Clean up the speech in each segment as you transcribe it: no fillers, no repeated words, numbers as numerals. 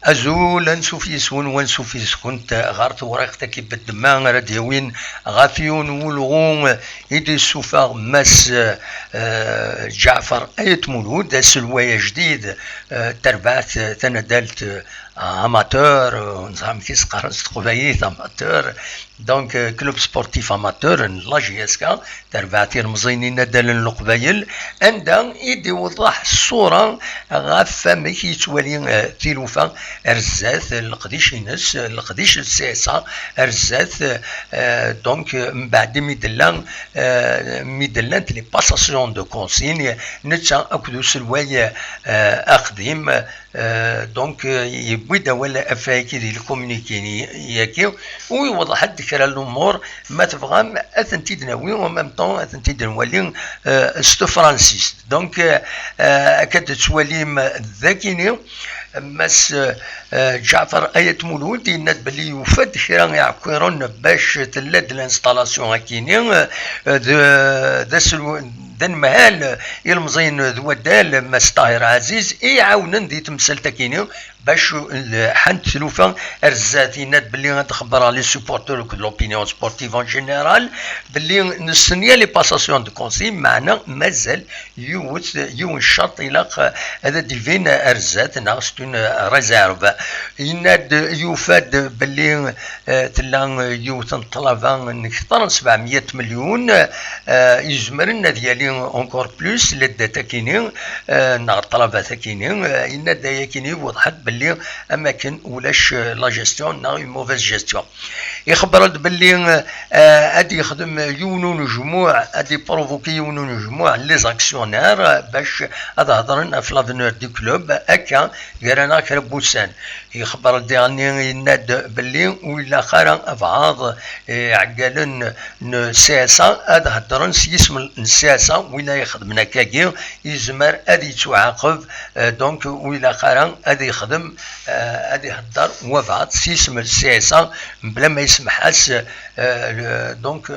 أزول نشوف يسون ونشوف يسكنت غارت ورقتك بالدماغ راديوين غافيون ولغون إيدي سوفا مس جعفر أيت مولود سلوية جديد تربعت تندلت اماتور نظام كيس قرصت قبايت اماتور دونك كلوب سبورتيف اماتور لا جي اس كا تربعتي المزينين ندال القبايل عندها يدي وضح الصوره غاف ميك يتولي تيلوفا رزات القديش ينس القديش السياسه رزات دونك من بعد ميدلان لي باساسيون دو كونسيني نتا اكدو سلواي اقديم دونك يبدا ولا افاكي ديال الكومونيكي ياكي ويوضح حد كرا الامور ما تبغى اثنتي دناوي ومام طون اثنتي دنوالي ستو فرانسيس دونك كتتولي ذاكيني مس جعفر ايت مولود يناد بلي يوفد كرا يعكرون باش تلاد الانستالاسيون هاكيني دن مهال المزين ذو دال مس طاهر عزيز يعاونن دي تمثال تاكيني باش حنت ثلوفا رزاتي ناد بلي غتخبر لي سوبورتور كو لوبينيون سبورتيف ان جينيرال بلي نستنيا لي باساسيون دو كونسي معنا مازال يون شرط الى هذا ديفين رزات ناقصتون ريزيرف يناد يفاد بلي تلا يوثن طلبا نكثر 700 مليون يزمرنا ديالي اونكور بلوس لداتا كيني نهار طلبه كيني يناد كيني وضحت بلي اماكن ولاش لا جيستيون نا موفيز جيستيون يخبر باللي ادي يخدم يونون جموع ادي بروفوكي يونون جموع لي زاكسيونير باش هذا هضرنا في لافنور دي كلوب هكا قرانا كربوسان يخبر ديالني يناد باللي ولا خير بعض عقالن سياسه هذا هضرن اسم السياسه ولا يخدمنا كاكي يزمر ادي تعاقب دونك ولا خير ادي يخدم ادي هدر وفات سيسم السياسه بلا ما يسمحاش دونك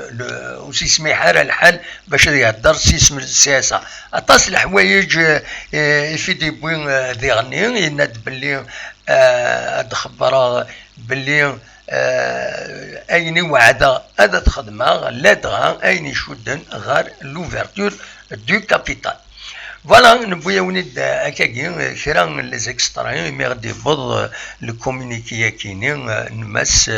وسي يسمح الحال باش يهدر سيسم السياسه اطاس الحوايج في دي بوين ديغني يناد باللي خبر باللي اين وعد هذا تخدمه لا دغا اين يشدن غير لوفرتور دو كابيتال فوالا نبويا ونيد هكاكي كرا لي زيكسترا مي غادي يبوض لو كومونيكي كيني نمس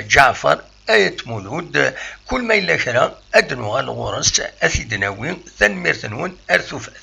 جعفر ايت مولود كل ما الا كرا ادنو غالغورس اثيدناوي تنمير تنون ارثوفات